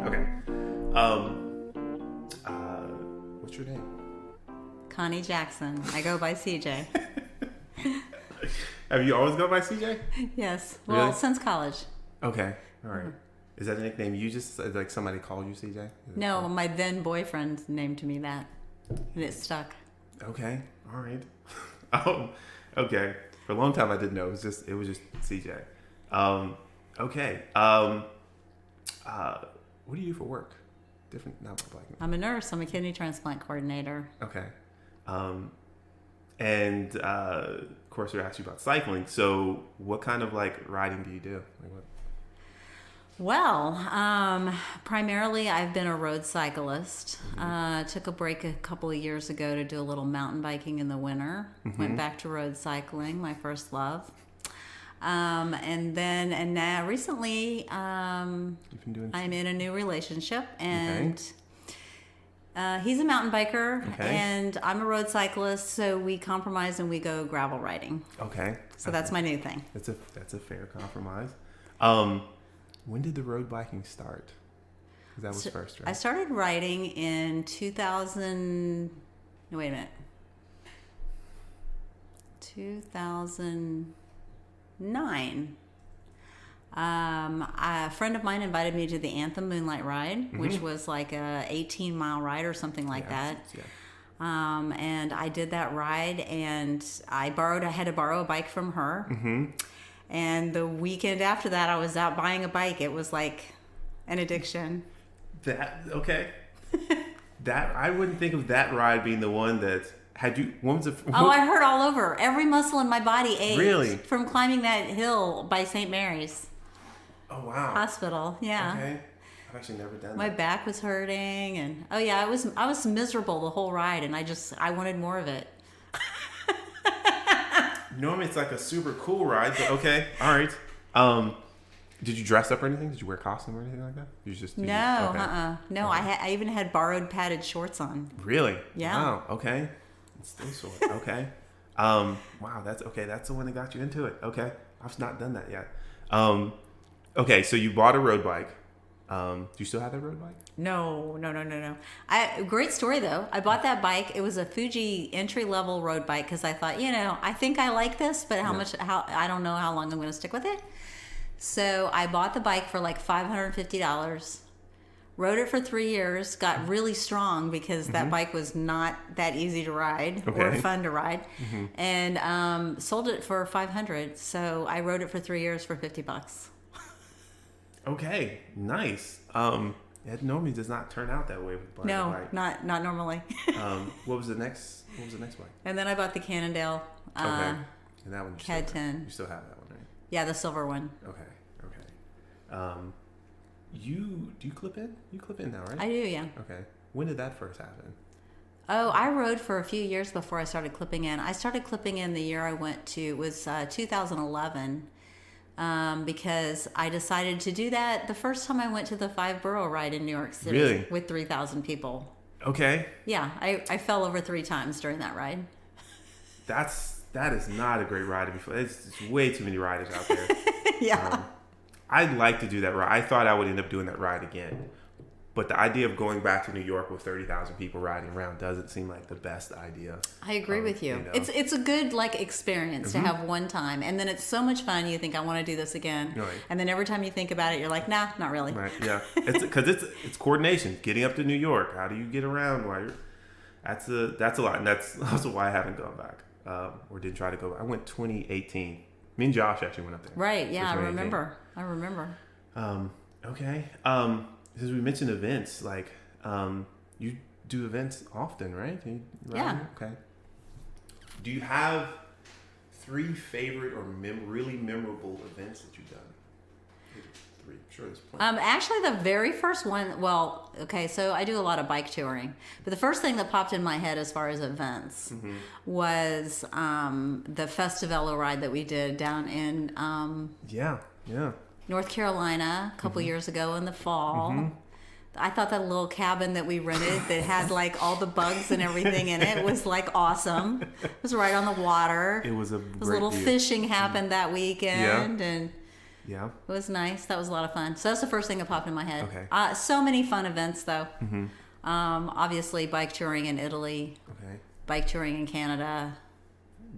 Okay. What's your name? Connie Jackson. I go by CJ. Have you always gone by CJ? Yes. Well, Really? since college. Okay. All right. Is that a nickname you just, like somebody called you CJ? No, my then boyfriend named me that. And it stuck. Okay. All right. Okay. For a long time I didn't know. It was just CJ. Okay. What do you do for work? Different, not like. I'm a nurse. I'm a kidney transplant coordinator. Okay. And of course we asked you about cycling. So what kind of like riding do you do? Like what? Well, primarily I've been a road cyclist. Took a break a couple of years ago to do a little mountain biking in the winter. Went back to road cycling, my first love. And now recently, You've been doing I'm in a new relationship, and he's a mountain biker, and I'm a road cyclist. So we compromise and we go gravel riding. Okay. So that's my new thing. That's a fair compromise. When did the road biking start? 'Cause that was first, right? I started riding in 2000. No, wait a minute. 2009. A friend of mine invited me to the Anthem Moonlight Ride, which was like a 18-mile ride or something like that. Yeah. And I did that ride, and I had to borrow a bike from her. And the weekend after that, I was out buying a bike. It was like an addiction. That I wouldn't think of that ride being the one that had you. I hurt all over. Every muscle in my body ached. Really? From climbing that hill by St. Mary's. Oh wow. Hospital. Yeah. Okay. I've actually never done My that. back was hurting, and I was miserable the whole ride, and I wanted more of it. Normally it's like a super cool ride, but okay. All right. Did you dress up or anything? Did you wear a costume or anything like that? No. No, okay. I even had borrowed padded shorts on. Really? Yeah. Wow. Okay. It's still short. Okay. Wow. That's okay. That's the one that got you into it. Okay. I've not done that yet. Okay. So you bought a road bike. Do you still have that road bike? No. Great story though. I bought that bike. It was a Fuji entry level road bike because I thought, I think I like this, but I don't know how long I'm going to stick with it. So I bought the bike for like $550. Rode it for 3 years. Got really strong because that bike was not that easy to ride or fun to ride, and sold it for $500. So I rode it for 3 years for $50. Okay, nice. It normally does not turn out that way with bike. No, not normally. What was the next bike? And then I bought the Cannondale. Okay. And that one CAD 10. You still have that one, right? Yeah, the silver one. Okay. Do you clip in? You clip in now, right? I do, yeah. Okay. When did that first happen? Oh, I rode for a few years before I started clipping in. I started clipping in the year I went to, it was 2011. Because I decided to do that the first time I went to the 5-borough ride in New York City. Really? With 3,000 people. Okay. Yeah, I fell over 3 times during that ride. That is not a great ride to be. It's way too many riders out there. Yeah. I'd like to do that ride. I thought I would end up doing that ride again. But the idea of going back to New York with 30,000 people riding around doesn't seem like the best idea. I agree with you. It's a good experience to have one time, and then it's so much fun. You think I want to do this again, right. And then every time you think about it, you're like, nah, not really. Right? Yeah, it's coordination. Getting up to New York. How do you get around? That's a lot, and that's also why I haven't gone back or didn't try to go back. I went 2018. Me and Josh actually went up there. Right? Yeah, I remember. Okay. Since we mentioned events, like you do events often, right? Yeah. Okay. Do you have 3 favorite or really memorable events that you've done? 3. I'm sure there's plenty. Actually, the very first one. Well, okay, so I do a lot of bike touring, but the first thing that popped in my head as far as events was the Festivallo ride that we did down in North Carolina a couple years ago in the fall. I thought that little cabin that we rented that had like all the bugs and everything in it was like awesome. It was right on the water. It was a little view. Fishing happened that weekend, and Yeah. It was nice. That was a lot of fun. So that's the first thing that popped in my head. Okay. So many fun events, though. Mm-hmm. Obviously, bike touring in Italy, Okay. bike touring in Canada,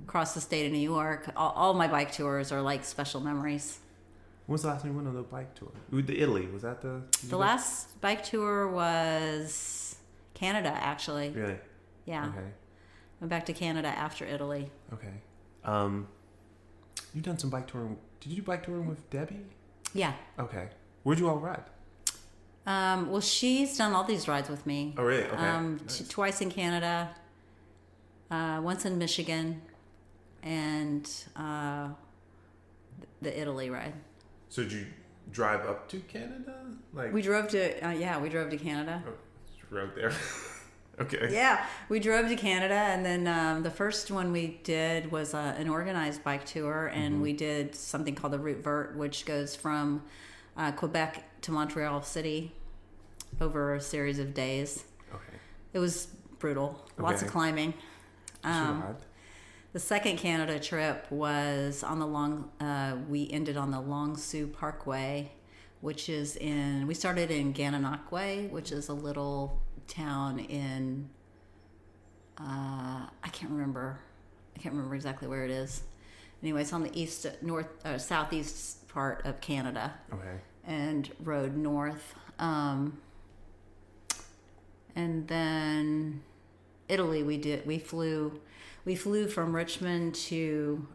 across the state of New York. All my bike tours are like special memories. When was the last time you went on the bike tour? The Italy, was that the... The last bike tour was Canada, actually. Really? Yeah. Okay. Went back to Canada after Italy. Okay. You've done some bike touring. Did you do bike touring with Debbie? Yeah. Okay. Where'd you all ride? Well, she's done all these rides with me. Oh, really? Okay. Nice. Twice in Canada, once in Michigan, and the Italy ride. So did you drive up to Canada? Like we drove to we drove to Canada. Oh, just rode there. Okay. Yeah, we drove to Canada, and then the first one we did was an organized bike tour, and we did something called the Route Vert, which goes from Quebec to Montreal City over a series of days. Okay. It was brutal. Lots of climbing. The second Canada trip was on the we ended on the Long Sault Parkway, which is we started in Gananoque, which is a little town in, I can't remember exactly where it is. Anyway, it's on the southeast part of Canada. Okay. And rode north. And then Italy, we flew from Richmond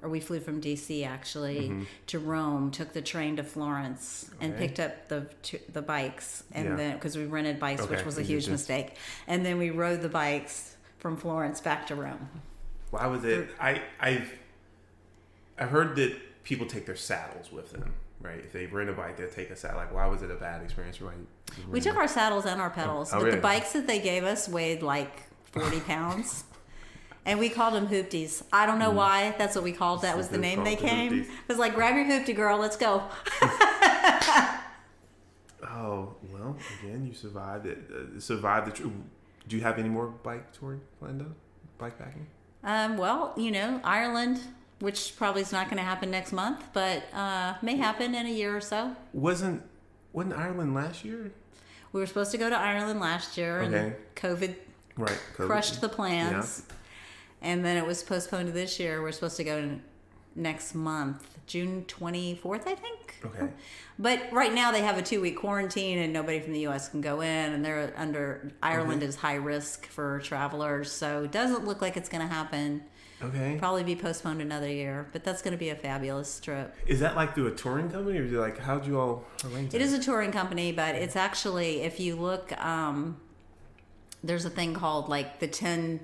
we flew from DC actually to Rome, took the train to Florence and picked up the bikes, and then because we rented bikes, which was a huge mistake, and then we rode the bikes from Florence back to Rome. Why was it? I've heard that people take their saddles with them, right? If they rent a bike, they'll take a saddle. Like, why was it a bad experience? Right? We took our saddles and our pedals, but really? the bikes that they gave us weighed like 40 pounds. And we called them hoopties. I don't know why. That's what we called. That was the name they came. It was like, grab your hoopty, girl. Let's go. Oh, well, again, you survived it. Do you have any more bike touring planned out? Bike packing? Well, Ireland, which probably is not going to happen next month, but may happen in a year or so. Wasn't Ireland last year? We were supposed to go to Ireland last year, and COVID crushed the plans. Yeah. And then it was postponed to this year. We're supposed to go next month, June 24th, I think. Okay. But right now they have a 2-week quarantine, and nobody from the U.S. can go in, and Ireland is high risk for travelers, so it doesn't look like it's going to happen. Okay. Probably be postponed another year, but that's going to be a fabulous trip. Is that like through a touring company, or is it like, how'd you all arrange it? It is a touring company, but it's actually, if you look, there's a thing called like the 10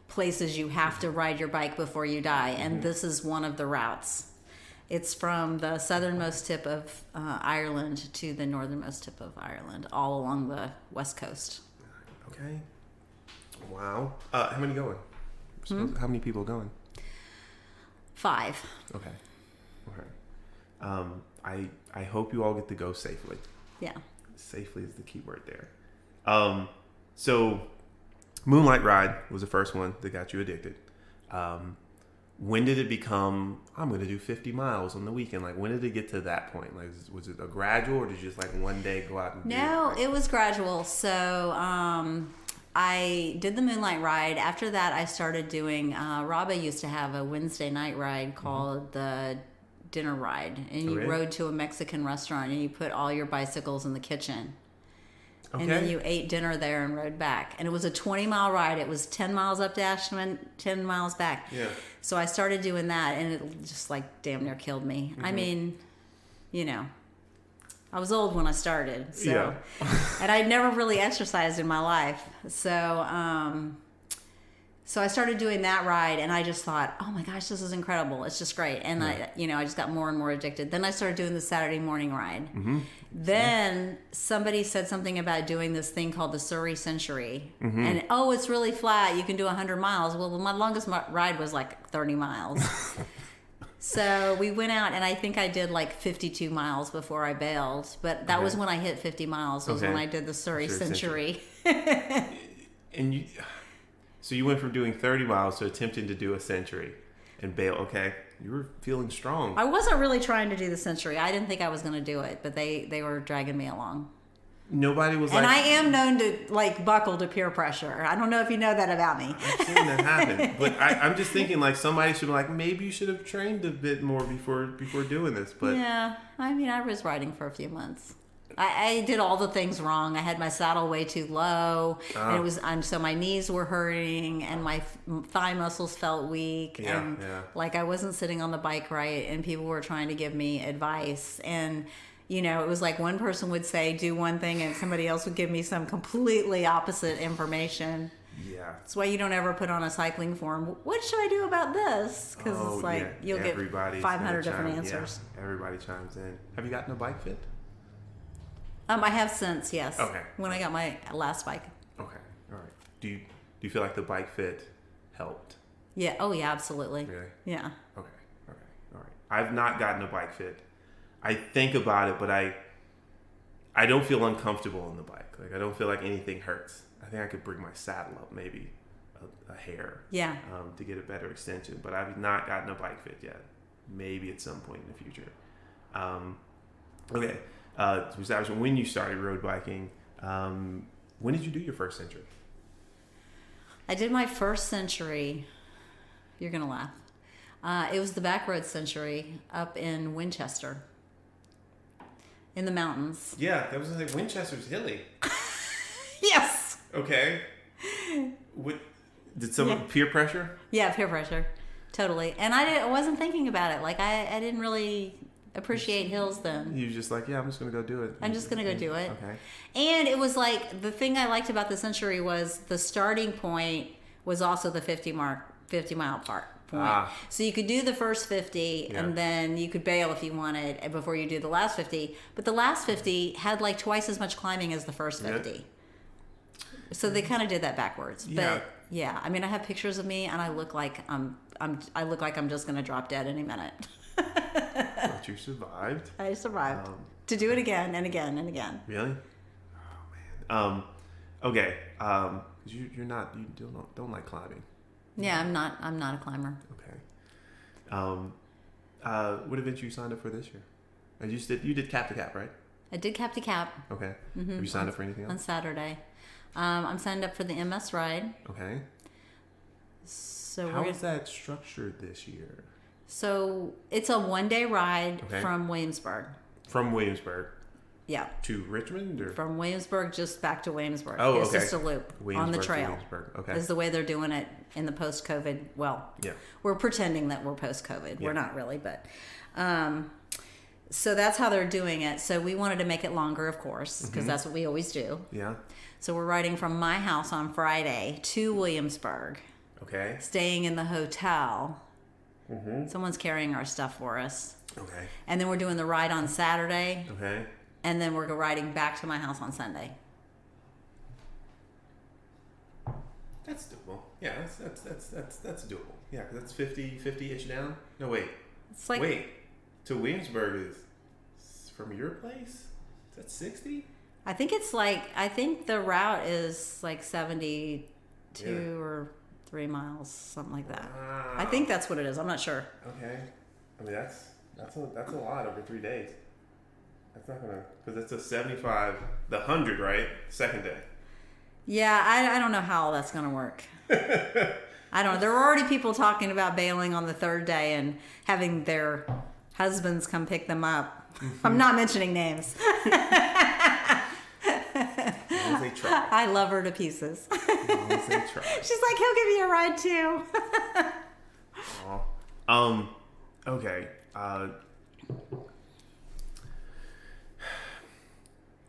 places you have to ride your bike before you die, and this is one of the routes. It's from the southernmost tip of Ireland to the northernmost tip of Ireland, all along the west coast. Okay. Wow. How many going? How many people going? 5. Okay. I hope you all get to go safely. Yeah. Safely is the key word there. So Moonlight Ride was the first one that got you addicted. When did it become, I'm going to do 50 miles on the weekend? Like, when did it get to that point? Like, was it a gradual, or did you just like one day go out and do it? No, it was gradual. So I did the Moonlight Ride. After that, I started doing, Rabba used to have a Wednesday night ride called the Dinner Ride. And you rode to a Mexican restaurant, and you put all your bicycles in the kitchen. Okay. And then you ate dinner there and rode back. And it was a 20-mile ride. It was 10 miles up to Ashland, 10 miles back. Yeah. So I started doing that, and it just like damn near killed me. I mean, I was old when I started. So, yeah. And I'd never really exercised in my life. So I started doing that ride, and I just thought, oh my gosh, this is incredible. It's just great. And I just got more and more addicted. Then I started doing the Saturday morning ride. Then somebody said something about doing this thing called the Surrey Century. And, it's really flat. You can do 100 miles. Well, my longest ride was like 30 miles. So we went out, and I think I did like 52 miles before I bailed. But that was when I hit 50 miles, was when I did the Surrey Century. So you went from doing 30 miles to attempting to do a century and bail. Okay. You were feeling strong. I wasn't really trying to do the century. I didn't think I was going to do it, but they were dragging me along. Nobody was and like... And I am known to, like, buckle to peer pressure. I don't know if you know that about me. I've seen that happen. But I'm just thinking, like, somebody should be like, maybe you should have trained a bit more before doing this. But yeah, I mean, I was riding for a few months. I did all the things wrong. I had my saddle way too low, and it was so my knees were hurting, and my thigh muscles felt weak, and like I wasn't sitting on the bike right, and people were trying to give me advice, and you know, it was like one person would say do one thing, and somebody else would give me some completely opposite information. Yeah, that's why you don't ever put on a cycling forum, what should I do about this? Because it's like you'll get 500 different answers. Yeah, everybody chimes in. Have you gotten a bike fit? I have since, yes. Okay. When I got my last bike. Okay. All right. Do you feel like the bike fit helped? Yeah. Oh, yeah. Absolutely. Really? Yeah. Okay. All right. I've not gotten a bike fit. I think about it, but I don't feel uncomfortable on the bike. Like I don't feel like anything hurts. I think I could bring my saddle up maybe a hair. Yeah. To get a better extension, but I've not gotten a bike fit yet. Maybe at some point in the future. Okay. To establish when you started road biking, when did you do your first century? I did my first century. You're gonna laugh. It was the backroad century up in Winchester, in the mountains. Yeah, that was like Winchester's hilly. Yes. Okay. What did someone peer pressure? Yeah, peer pressure, totally. And I wasn't thinking about it. Like I didn't really appreciate hills then. You were just like, yeah, I'm just gonna go do it. I'm just gonna go do it. Okay. And it was like the thing I liked about the century was the starting point was also the 50 mile point. So you could do the first 50 and then you could bail if you wanted before you do the last 50. But the last 50 had like twice as much climbing as the first 50. Yeah. So they kind of did that backwards. But yeah, I mean, I have pictures of me and I look like I'm just gonna drop dead any minute. But you survived. I survived to do it again and again and again. Really? Oh man. Okay. You don't like climbing. Yeah, I'm not a climber. Okay. What event you signed up for this year? You did cap to cap, right? I did cap to cap. Okay. Mm-hmm. Have you signed up for anything else? On Saturday. I'm signed up for the MS ride. Okay. So how is that structured this year? So it's a 1-day ride from Williamsburg. From Williamsburg? Yeah. To Richmond? Or? From Williamsburg, just back to Williamsburg. Oh, okay. It's just a loop on the trail. Okay. Is the way they're doing it in the post-COVID. Well, we're pretending that we're post-COVID. Yeah. We're not really, but... so that's how they're doing it. So we wanted to make it longer, of course, because that's what we always do. Yeah. So we're riding from my house on Friday to Williamsburg. Okay. Staying in the hotel. Mm-hmm. Someone's carrying our stuff for us. Okay. And then we're doing the ride on Saturday. Okay. And then we're riding back to my house on Sunday. That's doable. Yeah, that's doable. Yeah, because that's 50-ish down. No, wait. It's like to Williamsburg is from your place? Is that 60? I think the route is like 72 or 3 miles, something like that. Wow. I think that's what it is. I'm not sure. Okay. I mean, that's a lot over 3 days. That's not gonna, because it's a 75, the 100, right? Second day. Yeah, I don't know how all that's gonna work. I don't know. There were already people talking about bailing on the third day and having their husbands come pick them up. Mm-hmm. I'm not mentioning names. They try. I love her to pieces. They try. She's like, he'll give you a ride too. Okay.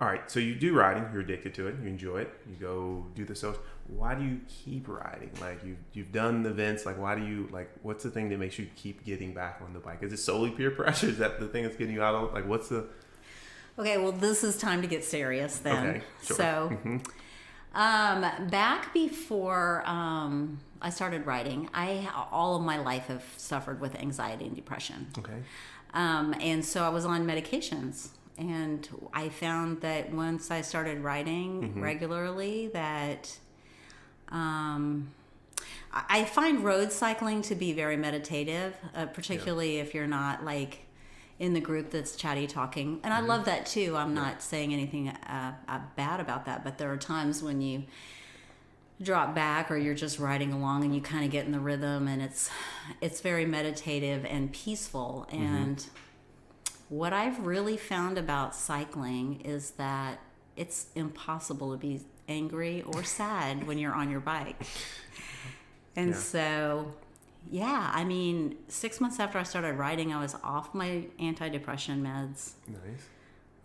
All right. So you do riding. You're addicted to it. You enjoy it. You go do the social. Why do you keep riding? Like you've done the events. Like why do you what's the thing that makes you keep getting back on the bike? Is it solely peer pressure? Is that the thing that's getting you out of what's the? Okay, well, this is time to get serious then. Okay, sure. So, back before I started riding, all of my life have suffered with anxiety and depression. Okay. And so I was on medications, and I found that once I started riding regularly, that I find road cycling to be very meditative, particularly if you're not like in the group that's chatty talking. And I love that too. I'm not saying anything bad about that, but there are times when you drop back or you're just riding along and you kind of get in the rhythm, and it's very meditative and peaceful. And what I've really found about cycling is that it's impossible to be angry or sad when you're on your bike. And so, I mean, 6 months after I started riding, I was off my antidepressant meds. Nice.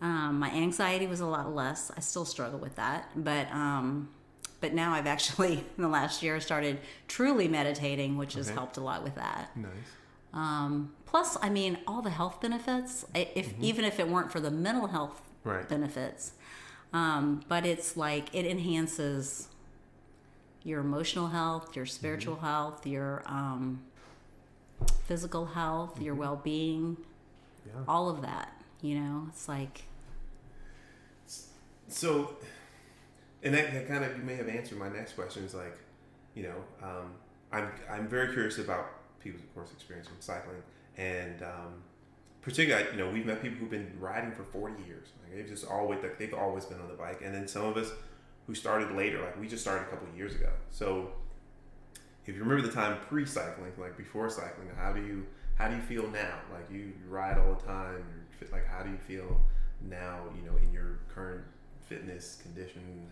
My anxiety was a lot less. I still struggle with that, but now I've actually, in the last year, started truly meditating, which has helped a lot with that. Nice. Plus, I mean, all the health benefits, even if it weren't for the mental health benefits, but it's like it enhances your emotional health, your spiritual health, your physical health, your well-being, all of that. It's like. So, and that kind of, you may have answered my next question. Is like, I'm very curious about people's, of course, experience with cycling, and particularly, we've met people who've been riding for 40 years. Like they've always been on the bike, and then some of us who started later, like we just started a couple of years ago. So if you remember the time pre-cycling, like before cycling, how do you feel now? Like you ride all the time, like how do you feel now, in your current fitness condition,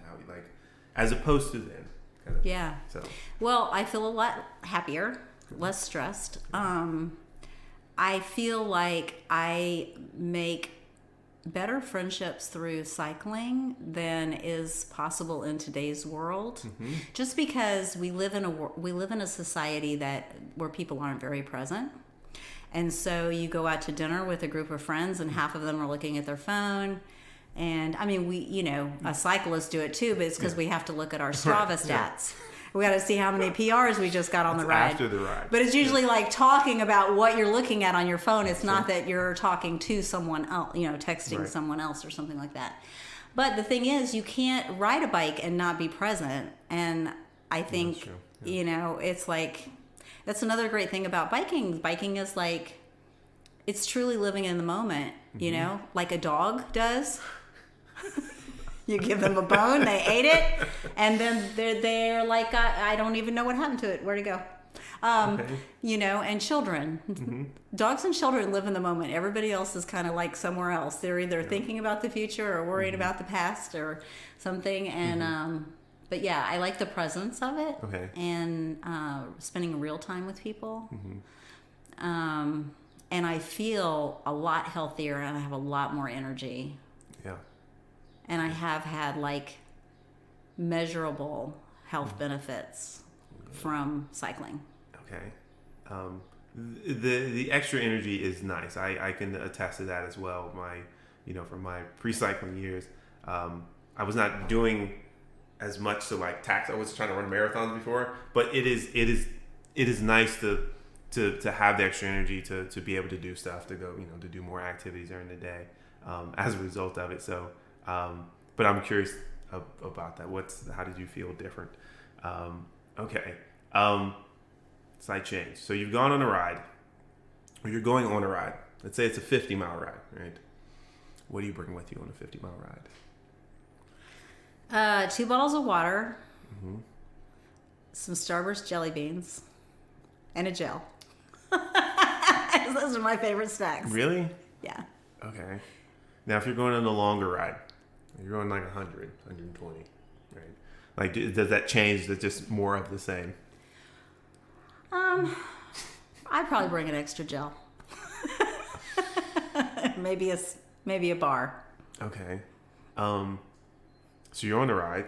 as opposed to then? Kind of. Yeah. So. Well, I feel a lot happier, less stressed. I feel like I make better friendships through cycling than is possible in today's world. Just because we live in a society where people aren't very present. And so you go out to dinner with a group of friends and half of them are looking at their phone. And I mean, us cyclists do it too, but it's because we have to look at our Strava stats. We got to see how many PRs we just got on the ride. After the ride. But it's usually like talking about what you're looking at on your phone. It's not that you're talking to someone else, texting someone else or something like that. But the thing is, you can't ride a bike and not be present. And I think, it's like, that's another great thing about biking. Biking is like, it's truly living in the moment, like a dog does. You give them a bone, they ate it, and then they're like, I don't even know what happened to it. Where'd it go? And children. Dogs and children live in the moment. Everybody else is kind of like somewhere else. They're either thinking about the future or worried about the past or something. And but yeah, I like the presence of it and spending real time with people. And I feel a lot healthier and I have a lot more energy. Yeah. And I have had like measurable health benefits from cycling. Okay. The extra energy is nice. I can attest to that as well. From my pre-cycling years, I was not doing as much to like tax. I was trying to run marathons before, but it is nice to have the extra energy to be able to do stuff, to go, to do more activities during the day, as a result of it. So, but I'm curious about that. How did you feel different? Okay. Slight change. So you've gone on a ride, or you're going on a ride. Let's say it's a 50-mile ride, right? What do you bring with you on a 50-mile ride? 2 bottles of water, some Starburst jelly beans, and a gel. Those are my favorite snacks. Really? Yeah. Okay. Now, if you're going on a longer ride, you're going like 100, 120, right? Like, does that change? Is it just more of the same? I'd probably bring an extra gel. maybe a bar. Okay. So you're on the ride.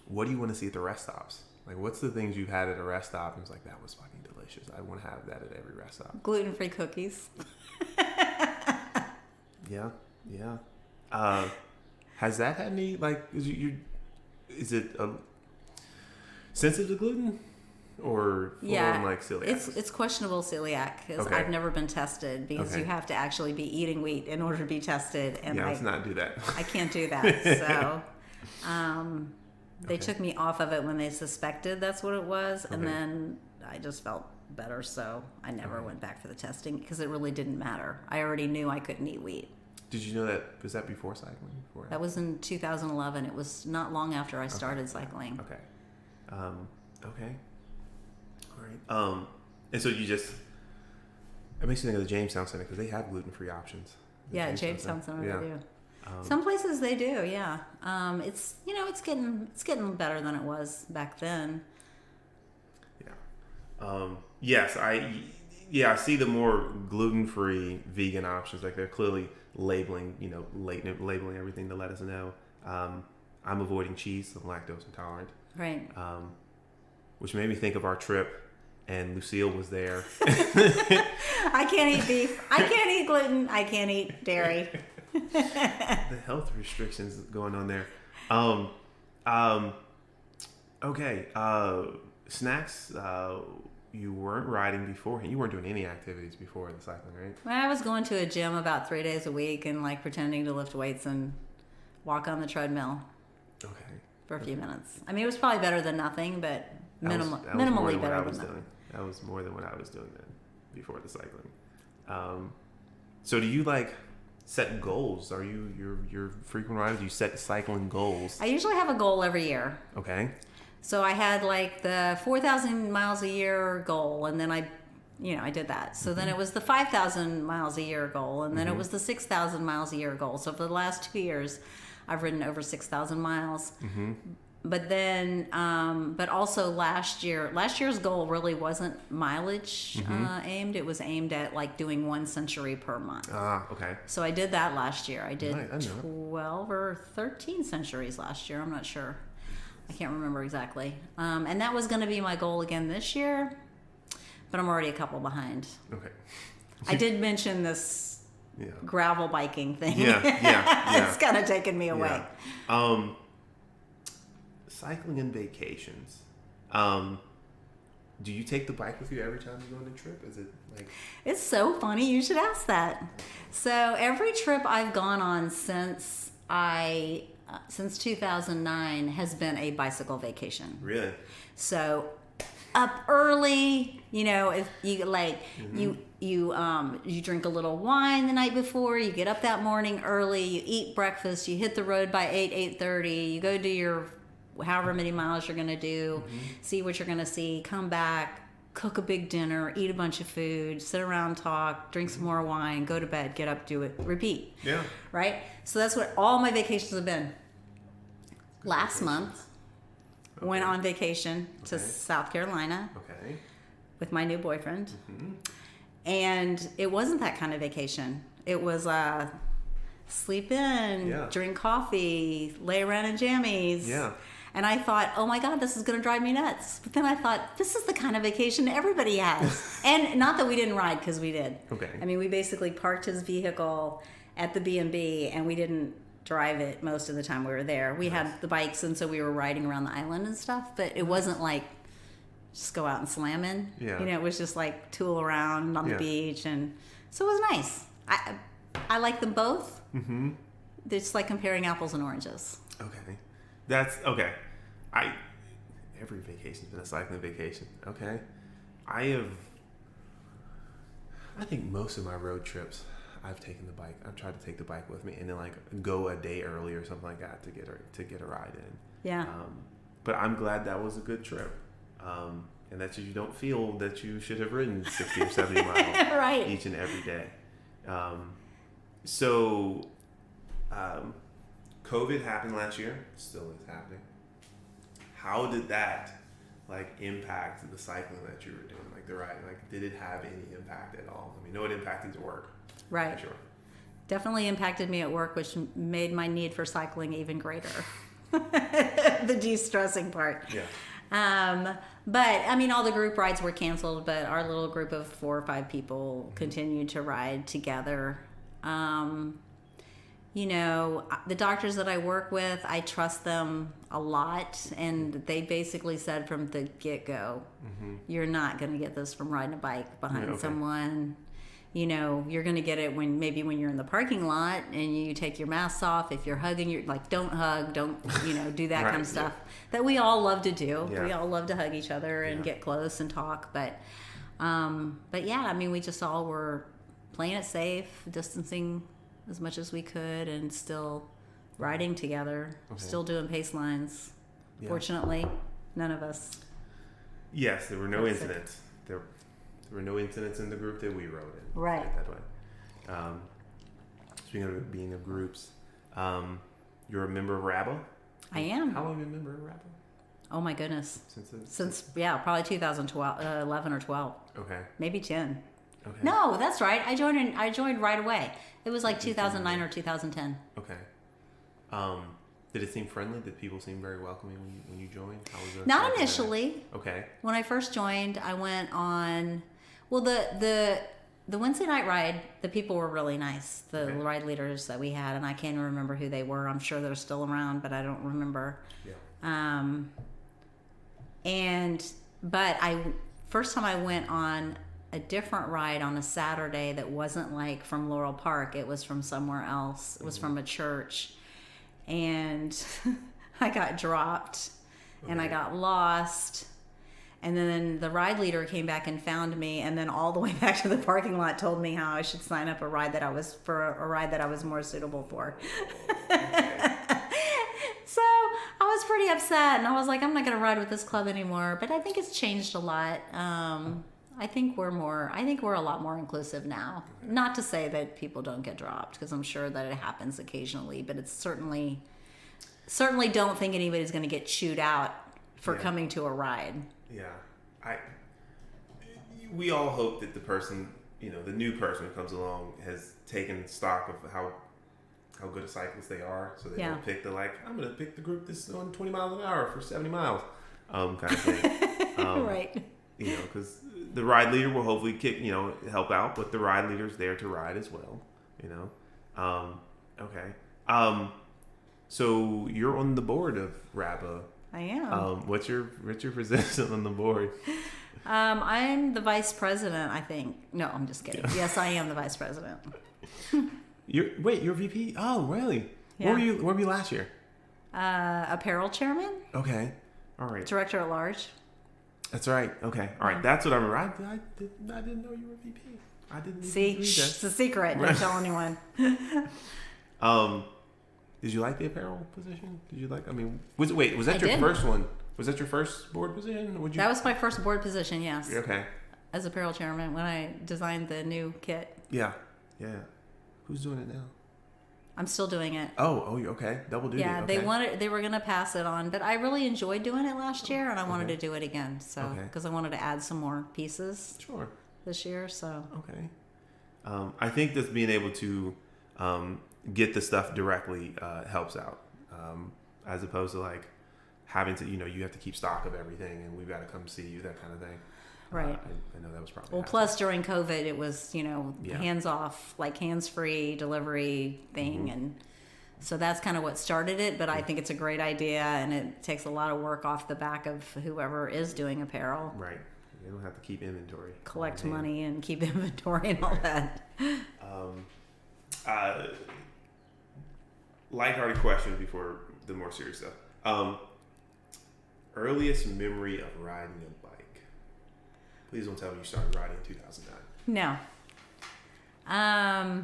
What do you want to see at the rest stops? Like, what's the things you've had at a rest stop and it's like, that was fucking delicious. I want to have that at every rest stop. Gluten-free cookies. Yeah. Has that had any, like, is it sensitive to gluten? Or full on, like, celiac? It's questionable celiac because I've never been tested because you have to actually be eating wheat in order to be tested. And let's not do that. I can't do that. So, They took me off of it when they suspected that's what it was, and Okay. then I just felt better, so I never went back for the testing because it really didn't matter. I already knew I couldn't eat wheat. Did you know that? Was that before cycling? Before? That was in 2011. It was not long after I started cycling. Okay. Okay. All right. And so you just, it makes you think of the Jamestown Center because they have gluten-free options. The Yeah, Jamestown Center, yeah. they do. Some places they do, yeah. It's it's getting better than it was back then. Yeah. Yes, I see the more gluten-free vegan options. Like they're clearly labeling, labeling everything to let us know. I'm avoiding cheese. I'm lactose intolerant. Right. Which made me think of our trip, and Lucille was there. I can't eat beef. I can't eat gluten. I can't eat dairy. The health restrictions going on there. Okay. Snacks. You weren't riding before. You weren't doing any activities before the cycling, right? I was going to a gym about 3 days a week and like pretending to lift weights and walk on the treadmill. Okay. For a few minutes. I mean, it was probably better than nothing, but That was minimally better than nothing. That was more than what I was doing then, before the cycling. So do you like set goals? Are you're frequent rider? Do you set cycling goals? I usually have a goal every year. Okay. So I had like the 4,000 miles a year goal, and then I did that. So then it was the 5,000 miles a year goal, and then it was the 6,000 miles a year goal. So for the last 2 years, I've ridden over 6,000 miles. But then, but also last year's goal really wasn't mileage aimed. It was aimed at like doing 1 century per month. Okay. So I did that last year. I did Right, I know. 12 or 13 centuries last year. I'm not sure. I can't remember exactly. And that was going to be my goal again this year, but I'm already a couple behind. Okay. I did mention this gravel biking thing. Yeah. It's kind of taken me away. Yeah. Cycling and vacations. Do you take the bike with you every time you go on a trip? Is it like... It's so funny. You should ask that. So every trip I've gone on since 2009 has been a bicycle vacation. Really? So up early, if you like, you drink a little wine the night before, you get up that morning early, you eat breakfast, you hit the road by 8:30, you go do your however many miles you're going to do, see what you're going to see, come back, cook a big dinner, eat a bunch of food, sit around, talk, drink some more wine, go to bed, get up, do it, repeat. Yeah. Right? So that's what all my vacations have been. Last month, went on vacation to South Carolina with my new boyfriend. And it wasn't that kind of vacation. It was sleep in, drink coffee, lay around in jammies. Yeah. And I thought, oh my God, this is going to drive me nuts. But then I thought, this is the kind of vacation everybody has. And not that we didn't ride, because we did. Okay. I mean, we basically parked his vehicle at the B&B, and we didn't drive it most of the time we were there. We had the bikes, and so we were riding around the island and stuff. But it wasn't like just go out and slam in. Yeah. It was just like tool around on the beach. And so it was nice. I like them both. It's like comparing apples and oranges. Okay. That's okay. Every vacation's been a cycling vacation. Okay. I think most of my road trips, I've taken the bike. I've tried to take the bike with me and then like go a day early or something like that to get a ride in. Yeah. But I'm glad that was a good trip. And that you don't feel that you should have ridden 60 or 70 miles right. each and every day. So COVID happened last year. Still is happening. How did that impact the cycling that you were doing, like the riding? Like, did it have any impact at all? I mean, no, it impacted your work. Right. For sure. Definitely impacted me at work, which made my need for cycling even greater. The de-stressing part. Yeah. But I mean, all the group rides were canceled, but our little group of 4 or 5 people continued to ride together. The doctors that I work with, I trust them a lot, and they basically said from the get-go, you're not going to get this from riding a bike behind someone. you're going to get it when you're in the parking lot and you take your masks off. If you're hugging, you're like, don't hug, don't, do that Right, kind of stuff that we all love to do. Yeah. We all love to hug each other and get close and talk. But yeah, I mean, we just all were playing it safe, distancing as much as we could, and still riding together, still doing pace lines. Yeah. Fortunately, none of us. Yes, there were no incidents. There were no incidents in the group that we rode in. Right. That way. Speaking of being in groups, you're a member of Rabble? I am. How long have you been a member of Rabble? Oh my goodness. Since Probably 2012, 11 or 12. Okay. Maybe 10. Okay. No, that's right. I joined right away. It was like 2009 or 2010. Okay. Did it seem friendly? Did people seem very welcoming when you joined? How was it? Not initially. Okay. When I first joined, I went on. Well, the Wednesday night ride, the people were really nice. The ride leaders that we had, and I can't even remember who they were. I'm sure they're still around, but I don't remember. Yeah. But first time I went on a different ride on a Saturday that wasn't like from Laurel Park. It was from somewhere else. It was from a church. And I got dropped and I got lost. And then the ride leader came back and found me, and then all the way back to the parking lot told me how I should sign up a ride that I was more suitable for. So I was pretty upset, and I was like, I'm not going to ride with this club anymore. But I think it's changed a lot. I think we're a lot more inclusive now. Not to say that people don't get dropped, because I'm sure that it happens occasionally, but it's certainly don't think anybody's going to get chewed out for coming to a ride. Yeah. We all hope that the person, the new person who comes along has taken stock of how good a cyclist they are, so they don't pick I'm going to pick the group that's on 20 miles an hour for 70 miles kind of thing. Right. Because the ride leader will hopefully help out, but the ride leader's there to ride as well, Okay. So you're on the board of RABA. I am. What's your position on the board? I'm the vice president, I think. No, I'm just kidding. Yes, I am the vice president. You're VP? Oh, really? Yeah. Where were you last year? Apparel chairman. Okay. All right. Director at large. That's right. Okay. All right. That's what I remember. I didn't know you were VP. I didn't See, it's a secret. Don't tell anyone. Did you like the apparel position? Did you like? I mean, was that your first one? Was that your first board position? That was my first board position. Yes. Okay. As apparel chairman, when I designed the new kit. Yeah. Who's doing it now? I'm still doing it. Oh, okay. Double duty. Yeah, okay. they were gonna pass it on, but I really enjoyed doing it last year, and I wanted to do it again. So because I wanted to add some more pieces. Sure. This year, so. Okay. I think just being able to get the stuff directly helps out, as opposed to having to you have to keep stock of everything, and we've got to come see you, that kind of thing. Right. I know that was probably. Well, plus during COVID, it was hands off, hands free delivery thing, and so that's kind of what started it. But I think it's a great idea, and it takes a lot of work off the back of whoever is doing apparel. Right. You don't have to keep inventory. Collect money and keep inventory and all that. Lighthearted question before the more serious stuff. Earliest memory of riding a bike. Please don't tell me you started riding in 2009. No. I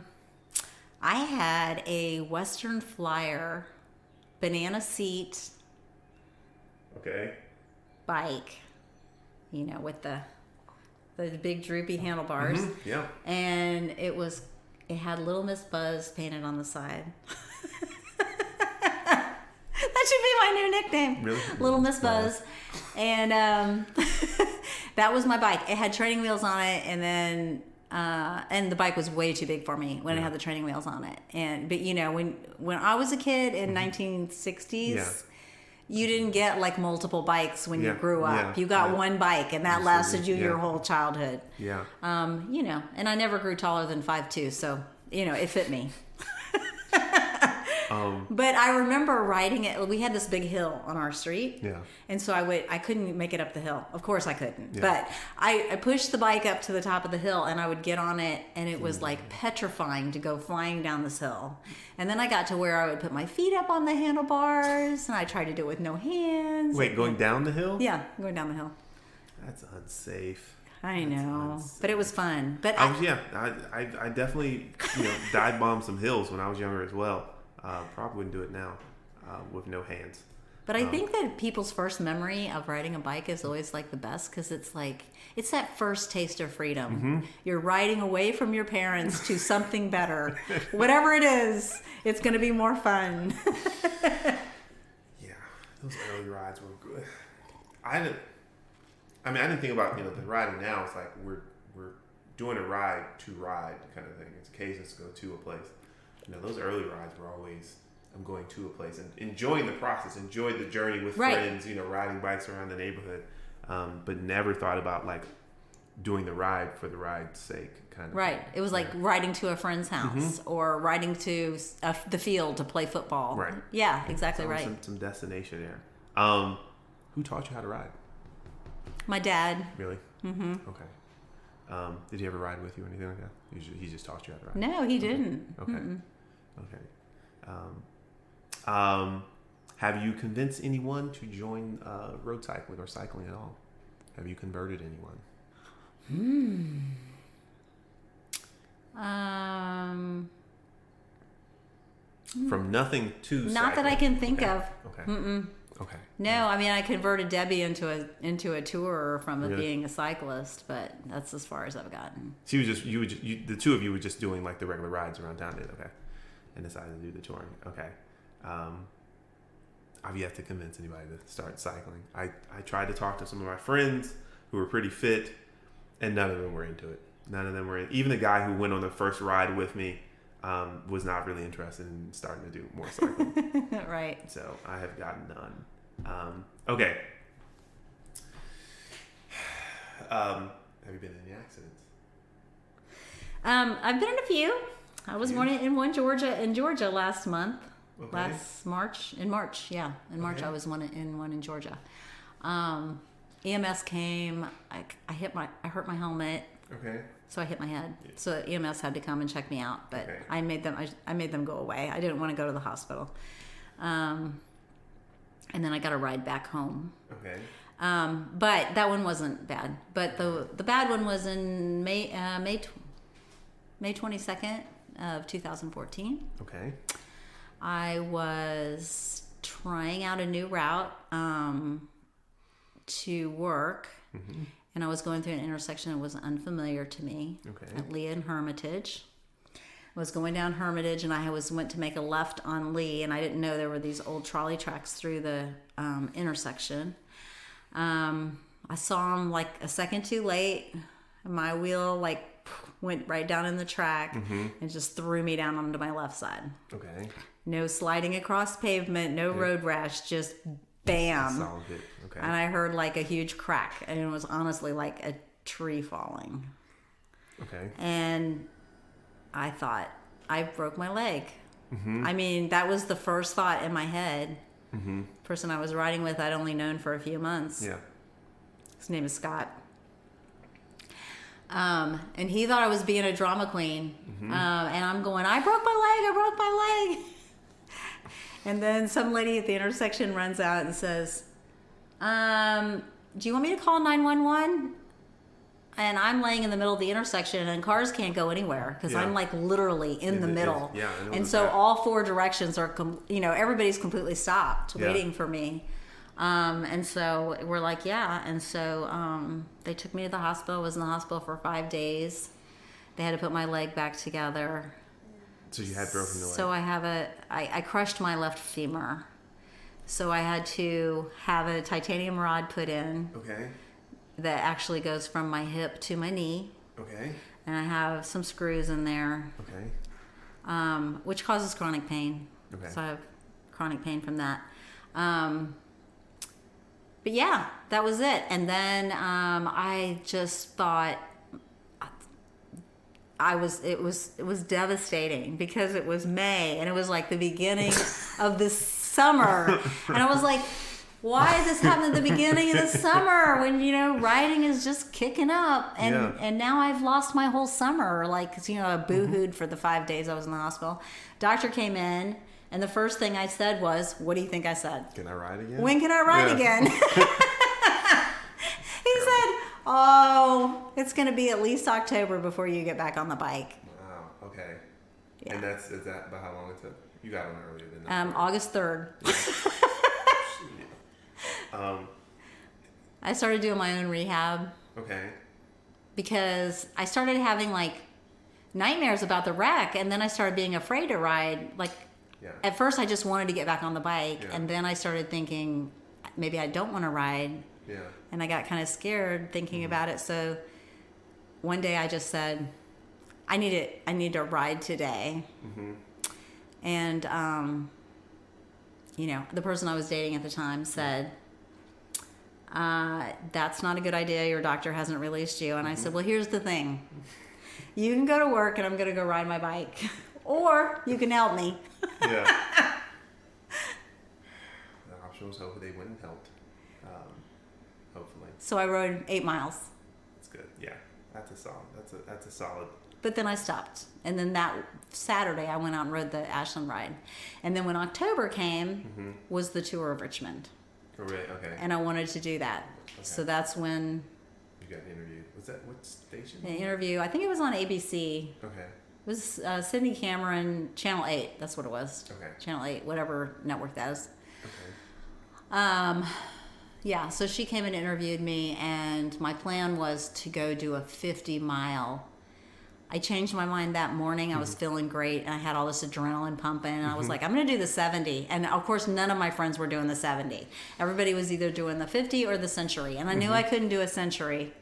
had a Western Flyer banana seat. Okay. Bike, with the big droopy handlebars. Mm-hmm. Yeah. And it had Little Miss Buzz painted on the side. That should be my new nickname. Really? Little Miss Buzz. And that was my bike. It had training wheels on it, and then and the bike was way too big for me when it had the training wheels on it. But when I was a kid in 1960s, you didn't get multiple bikes when you grew up. You got one bike, and that lasted you your whole childhood. Yeah. And I never grew taller than 5'2", so it fit me. But I remember riding it. We had this big hill on our street. Yeah. And so I couldn't make it up the hill. Of course I couldn't. Yeah. But I pushed the bike up to the top of the hill and I would get on it and it was like petrifying to go flying down this hill. And then I got to where I would put my feet up on the handlebars and I tried to do it with no hands. Wait, going down the hill? Yeah, going down the hill. That's unsafe. I know, but it was fun. But I definitely dive bombed some hills when I was younger as well. Probably wouldn't do it now with no hands. But I think that people's first memory of riding a bike is always like the best because it's like it's that first taste of freedom. Mm-hmm. You're riding away from your parents to something better, whatever it is. It's going to be more fun. Yeah, those early rides were good. I didn't think about the riding now. It's like we're doing a ride to ride kind of thing. It's occasions to go to a place. Those early rides were always I'm going to a place and enjoying the process, enjoy the journey with friends. Riding bikes around the neighborhood, but never thought about like doing the ride for the ride's sake kind of. Right. Thing. It was like riding to a friend's house or riding to the field to play football. Right. Yeah, exactly right. Some destination there. Who taught you how to ride? My dad. Really? Mm-hmm. Okay. Did he ever ride with you or anything like that? He just taught you how to ride? No, he didn't. Okay. Have you convinced anyone to join road cycling or cycling at all? Have you converted anyone? From nothing to Not cycling. that I can think of. Okay. Okay. No, I mean I converted Debbie into a tourer from Really? being a cyclist, but that's as far as I've gotten. She was just the two of you were just doing like the regular rides around town, okay, and decided to do the touring. Okay. I've yet to convince anybody to start cycling. I tried to talk to some of my friends who were pretty fit, and none of them were into it. None of them were in. Even the guy who went on the first ride with me was not really interested in starting to do more cycling. Right. So I have gotten none. Okay. Have you been in any accidents? I've been in a few. I was born in Georgia last month. Okay. Last March. In March, yeah. In March, Okay. I was one in Georgia. EMS came. I hurt my helmet. Okay. So I hit my head. So EMS had to come and check me out, but Okay. I made them go away. I didn't want to go to the hospital. And then I got a ride back home. Okay. But that one wasn't bad. But the bad one was in May 22nd of 2014. Okay. I was trying out a new route to work, and I was going through an intersection that was unfamiliar to me. Okay. At Lee and Hermitage. I was going down Hermitage, and I went to make a left on Lee, and I didn't know there were these old trolley tracks through the intersection. I saw them like a second too late, and my wheel like went right down in the track and just threw me down onto my left side. Okay. No sliding across pavement, no road rash, just bam. Solid hit. Okay. And I heard like a huge crack, and it was honestly like a tree falling. Okay. And I thought, I broke my leg. I mean, that was the first thought in my head. Person I was riding with, I'd only known for a few months. Yeah. His name is Scott. And he thought I was being a drama queen. And I'm going, I broke my leg. And then some lady at the intersection runs out and says, do you want me to call 911? And I'm laying in the middle of the intersection and cars can't go anywhere because I'm like literally in the middle. Yeah. And so all four directions are, everybody's completely stopped waiting for me. And so we're like, yeah. And so they took me to the hospital. I was in the hospital for 5 days. They had to put my leg back together. So you had broken the leg. So I crushed my left femur. So I had to have a titanium rod put in. Okay. That actually goes from my hip to my knee. Okay. And I have some screws in there. Okay. Which causes chronic pain. Okay. So I have chronic pain from that. But yeah, that was it. And then I just thought, it was devastating because it was May and it was like the beginning of this summer. And I was like, why did this happen at the beginning of the summer when, riding is just kicking up? And now I've lost my whole summer. Like, I boo-hooed for the 5 days I was in the hospital. Doctor came in, and the first thing I said was, what do you think I said? Can I ride again? When can I ride again? He said, oh, it's going to be at least October before you get back on the bike. Wow, okay. Yeah. And is that about how long it took? You got on earlier than that. August 3rd. I started doing my own rehab. Okay. Because I started having like nightmares about the wreck, and then I started being afraid to ride. Like, at first I just wanted to get back on the bike, and then I started thinking maybe I don't want to ride. Yeah. And I got kind of scared thinking about it. So one day I just said, I need to ride today. Mm-hmm. And the person I was dating at the time said, that's not a good idea. Your doctor hasn't released you. And I said, well, here's the thing. You can go to work and I'm going to go ride my bike. Or you can help me. Yeah. The option was hopefully they went and helped. Hopefully. So I rode 8 miles. That's good. Yeah. That's a solid. But then I stopped. And then that Saturday I went out and rode the Ashland ride. And then when October came was the tour of Richmond. Oh, really? Okay. And I wanted to do that. Okay. So that's when you got interviewed. Was that what station? The interview, I think it was on ABC. Okay. It was Sydney Cameron, Channel 8. That's what it was. Okay. Channel 8, whatever network that is. Okay. Yeah, so she came and interviewed me, and my plan was to go do a 50-mile. I changed my mind that morning. I was feeling great, and I had all this adrenaline pumping, and I was like, I'm going to do the 70. And, of course, none of my friends were doing the 70. Everybody was either doing the 50 or the century, and I knew I couldn't do a century.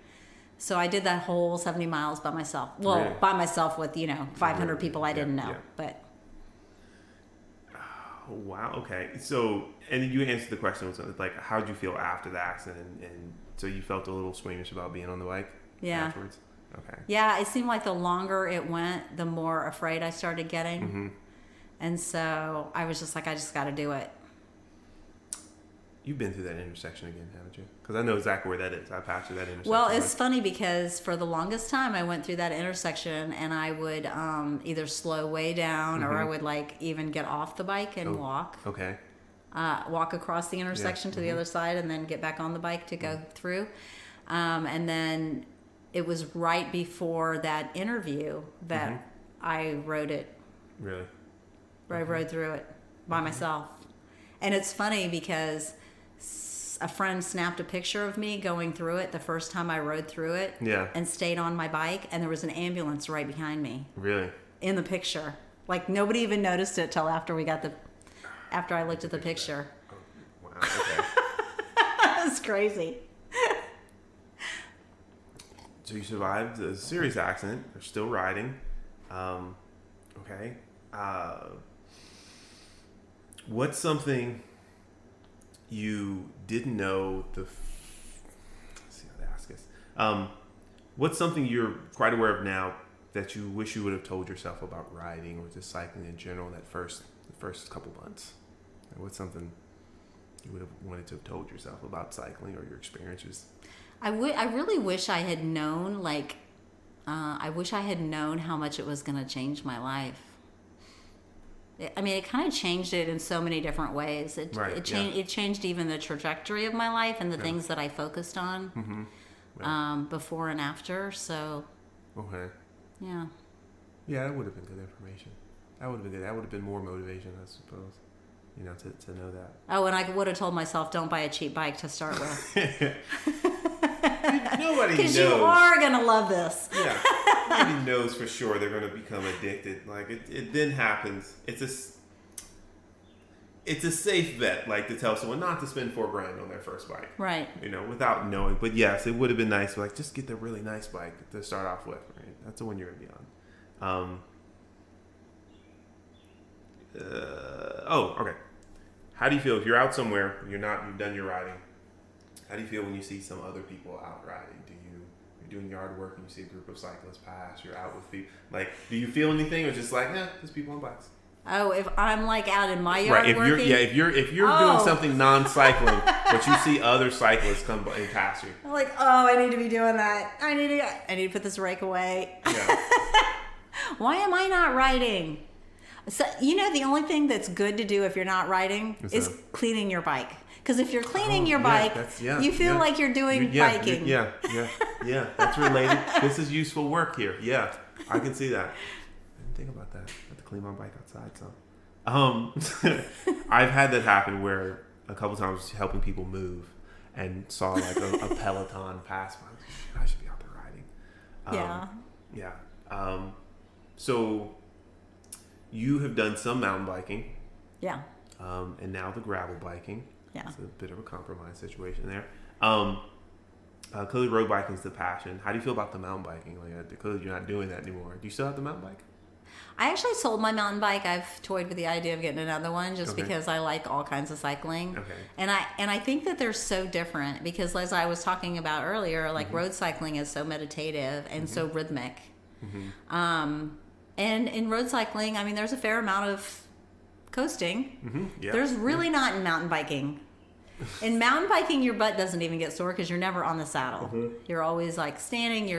So I did that whole 70 miles by myself. Well, really? By myself with, 500 people I didn't know. Yeah. But oh, wow. Okay. So, and you answered the question, was like, how did you feel after the accident? And so you felt a little squeamish about being on the bike afterwards? Okay. Yeah, it seemed like the longer it went, the more afraid I started getting. Mm-hmm. And so I was just like, I just got to do it. You've been through that intersection again, haven't you? Because I know exactly where that is. I passed through that intersection. Well, it's funny because for the longest time I went through that intersection and I would either slow way down or I would even get off the bike and walk. Okay. Walk across the intersection to the other side and then get back on the bike to go through. And then it was right before that interview that I rode it. Really? I rode through it by myself. And it's funny because a friend snapped a picture of me going through it the first time I rode through it. Yeah. And stayed on my bike, and there was an ambulance right behind me. Really? In the picture. Like, nobody even noticed it till after I looked at the picture. Oh, wow. Okay. That's crazy. So you survived a serious accident. You're still riding. Okay. What's something you didn't know let's see how to ask this. What's something you're quite aware of now that you wish you would have told yourself about riding or just cycling in general the first couple months? What's something you would have wanted to have told yourself about cycling or your experiences? I really wish I had known, I wish I had known how much it was going to change my life. I mean, it kind of changed it in so many different ways. It changed even the trajectory of my life and the things that I focused on before and after. So, okay. Yeah. Yeah, that would have been good information. That would have been good. That would have been more motivation, I suppose. To know that. Oh, and I would have told myself, don't buy a cheap bike to start with. Nobody knows. Because you are going to love this. Yeah. Nobody knows for sure they're going to become addicted. Like, it then happens. It's a safe bet, to tell someone not to spend $4,000 on their first bike. Right. Without knowing. But yes, it would have been nice to, just get the really nice bike to start off with. Right? That's the one you're going to be on. Okay. How do you feel if you're out somewhere, you've done your riding? How do you feel when you see some other people out riding? Do you you're doing yard work and you see a group of cyclists pass, you're out with people. Like, do you feel anything, or just like, there's people on bikes? Oh, if I'm like out in my yard If working, if you're doing something non-cycling, but you see other cyclists come by and pass you, I'm like, oh, I need to be doing that. I need to put this rake away. Yeah. Why am I not riding? So the only thing that's good to do if you're not riding is cleaning your bike. Because if you're cleaning your bike, you feel like you're doing biking. Yeah. That's related. This is useful work here. Yeah, I can see that. I didn't think about that. I have to clean my bike outside. So, I've had that happen where a couple times helping people move and saw like a Peloton pass by. I should be out there riding. Yeah. So you have done some mountain biking. Yeah. And now the gravel biking. Yeah. It's a bit of a compromise situation there. Clearly road biking is the passion. How do you feel about the mountain biking? Like, clearly you're not doing that anymore. Do you still have the mountain bike? I actually sold my mountain bike. I've toyed with the idea of getting another one just because I like all kinds of cycling. Okay. And I think that they're so different because, as I was talking about earlier, like road cycling is so meditative and so rhythmic. Mm-hmm. And in road cycling, I mean, there's a fair amount of coasting. Mm-hmm. Yeah. There's really not in mountain biking. In mountain biking, your butt doesn't even get sore because you're never on the saddle. Mm-hmm. You're always like standing.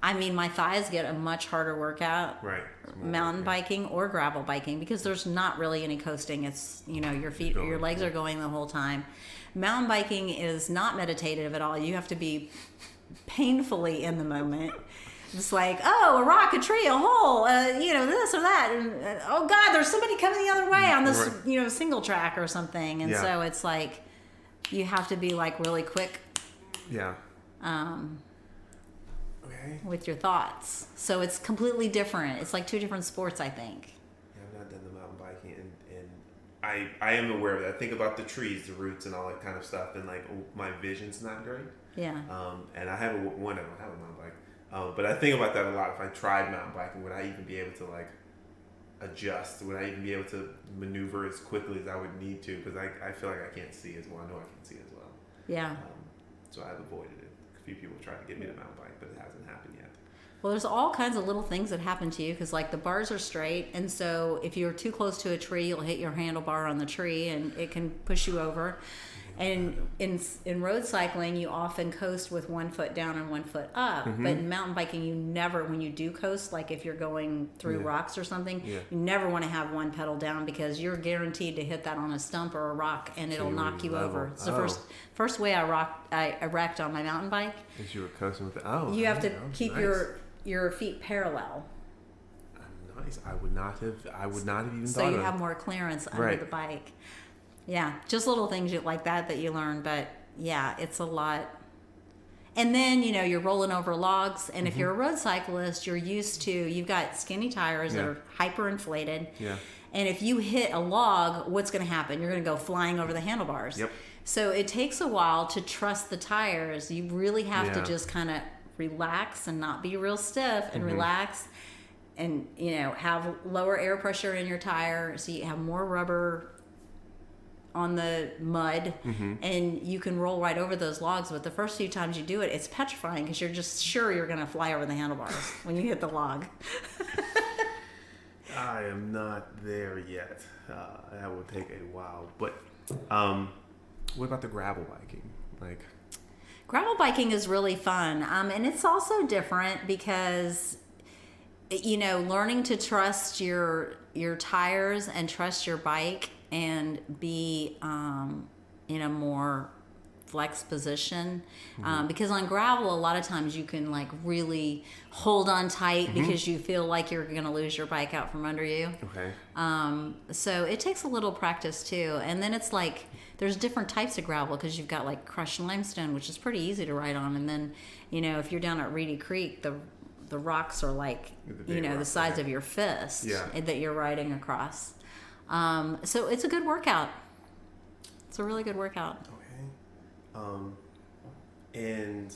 My thighs get a much harder workout. Right. Mountain biking or gravel biking because there's not really any coasting. It's, your legs are going the whole time. Mountain biking is not meditative at all. You have to be painfully in the moment. It's like, a rock, a tree, a hole, this or that. And, oh, God, there's somebody coming the other way on this, single track or something. And so it's like you have to be, like, really quick. Yeah. With your thoughts. So it's completely different. It's like two different sports, I think. Yeah, I've not done the mountain biking, and I am aware of that. I think about the trees, the roots, and all that kind of stuff, and, like, my vision's not great. Yeah. And I don't have a mountain bike. But I think about that a lot. If I tried mountain biking, would I even be able to like adjust? Would I even be able to maneuver as quickly as I would need to? Because I feel like I can't see as well. I know I can see as well. Yeah. So I've avoided it. A few people tried to get me to mountain bike, but it hasn't happened yet. Well, there's all kinds of little things that happen to you because like the bars are straight, and so if you're too close to a tree, you'll hit your handlebar on the tree, and it can push you over. And in road cycling, you often coast with 1 foot down and 1 foot up. Mm-hmm. But in mountain biking, you never, when you do coast, like if you're going through rocks or something, you never want to have one pedal down because you're guaranteed to hit that on a stump or a rock, and it'll knock you over. It's the first way I wrecked on my mountain bike. Is you were coasting with you have to keep your feet parallel. Nice. I would not have even thought of it. So you have more clearance under the bike. Yeah, just little things like that you learn, but yeah, it's a lot. And then, you're rolling over logs, and if you're a road cyclist, you've got skinny tires that are hyperinflated. Yeah. And if you hit a log, what's going to happen? You're going to go flying over the handlebars. Yep. So it takes a while to trust the tires. You really have to just kind of relax and not be real stiff and relax and, have lower air pressure in your tire so you have more rubber on the mud, and you can roll right over those logs. But the first few times you do it, it's petrifying because you're just sure you're going to fly over the handlebars when you hit the log. I am not there yet. That will take a while. But what about the gravel biking? Gravel biking is really fun, and it's also different because learning to trust your tires and trust your bike and be in a more flex position because on gravel a lot of times you can like really hold on tight because you feel like you're going to lose your bike out from under you. Okay. So it takes a little practice too, and then it's like there's different types of gravel because you've got like crushed limestone, which is pretty easy to ride on, and then if you're down at Reedy Creek, the rocks are like the size of your fist that you're riding across. So it's a good workout. It's a really good workout. Okay. And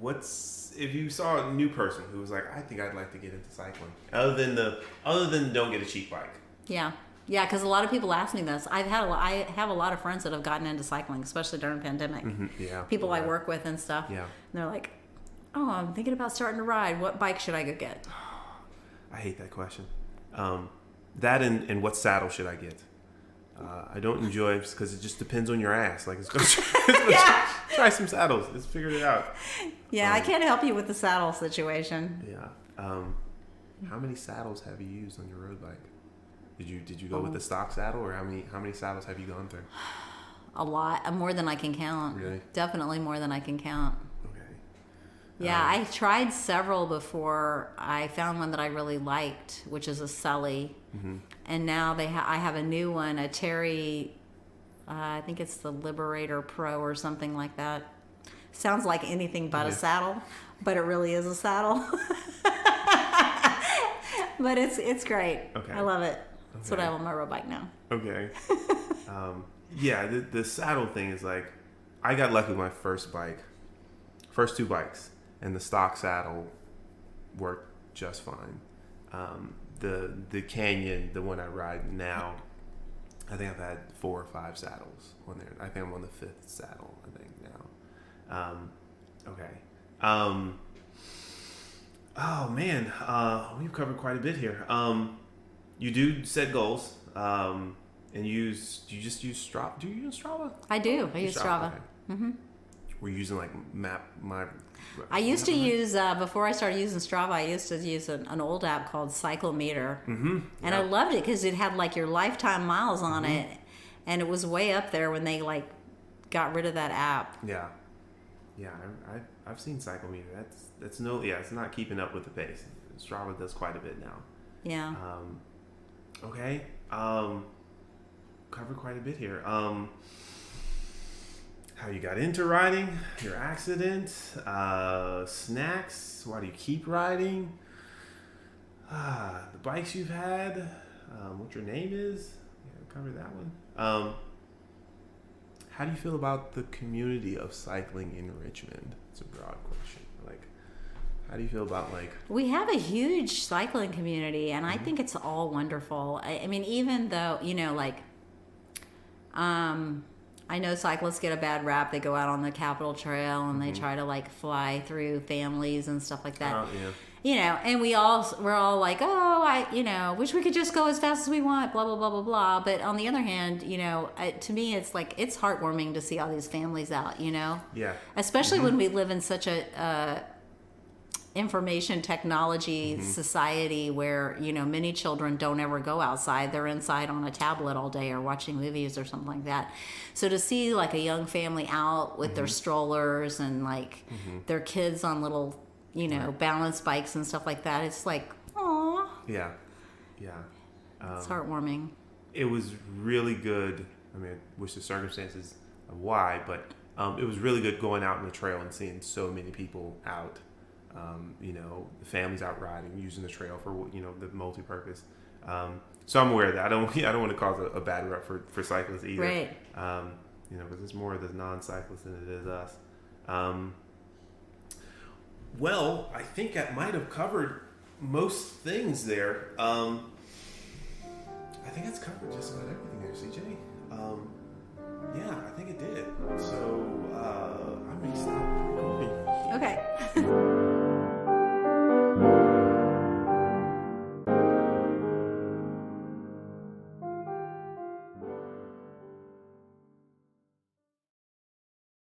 if you saw a new person who was like, I think I'd like to get into cycling, other than don't get a cheap bike. Yeah. Yeah, because a lot of people ask me this. I have a lot of friends that have gotten into cycling, especially during the pandemic. Mm-hmm. Yeah. People I work with and stuff. Yeah. And they're like, oh, I'm thinking about starting to ride. What bike should I go get? I hate that question. That and what saddle should I get? I don't enjoy it because it just depends on your ass. Like, Yeah. try some saddles. Let's figure it out. Yeah, I can't help you with the saddle situation. Yeah. How many saddles have you used on your road bike? Did you go with the stock saddle, or how many saddles have you gone through? A lot, more than I can count. Really? Definitely more than I can count. Okay. Yeah, I tried several before I found one that I really liked, which is a Sully. Mm-hmm. And now I have a new one, a Terry, I think it's the Liberator Pro or something like that. Sounds like anything but a saddle, but it really is a saddle. But it's great. Okay. I love it. That's what I have on my road bike now. Okay. Yeah, the saddle thing is like, I got lucky with my first two bikes, and the stock saddle worked just fine. The Canyon, the one I ride now, I think I've had 4 or 5 saddles on there. I think I'm on the 5th saddle, I think, now. Okay. Oh man, we've covered quite a bit here. You do set goals, and do you just use Strava? Do you use Strava? I do. I use Strava. Okay. Mm-hmm. We're using like I used to use before I started using Strava. I used to use an old app called Cyclometer, and I loved it because it had like your lifetime miles on it, and it was way up there when they like got rid of that app. Yeah. I've seen Cyclometer. It's not keeping up with the pace. Strava does quite a bit now. Yeah. Okay. Covered quite a bit here. How you got into riding, your accident, snacks, why do you keep riding, the bikes you've had, what your name is. Yeah, cover that one. How do you feel about the community of cycling in Richmond? It's a broad question. Like, how do you feel about like... We have a huge cycling community, and I think it's all wonderful. I mean, even though, like, I know cyclists get a bad rap. They go out on the Capitol Trail and they try to like fly through families and stuff like that. And we're all like, oh, I wish we could just go as fast as we want, blah, blah, blah, blah, blah. But on the other hand, to me, it's like, it's heartwarming to see all these families out, Yeah. Especially when we live in such a information technology society where, many children don't ever go outside. They're inside on a tablet all day or watching movies or something like that. So to see like a young family out with their strollers and like their kids on little, balance bikes and stuff like that, it's like, aw. Yeah. It's heartwarming. It was really good. I mean, I wish the circumstances of why, but it was really good going out on the trail and seeing so many people out. The families out riding, using the trail for the multi-purpose. So I'm aware of that. I don't want to cause a bad rep for cyclists either. Right. Because it's more of the non-cyclists than it is us. Well, I think I might have covered most things there. I think that's covered just about everything there, CJ. Yeah, I think it did. So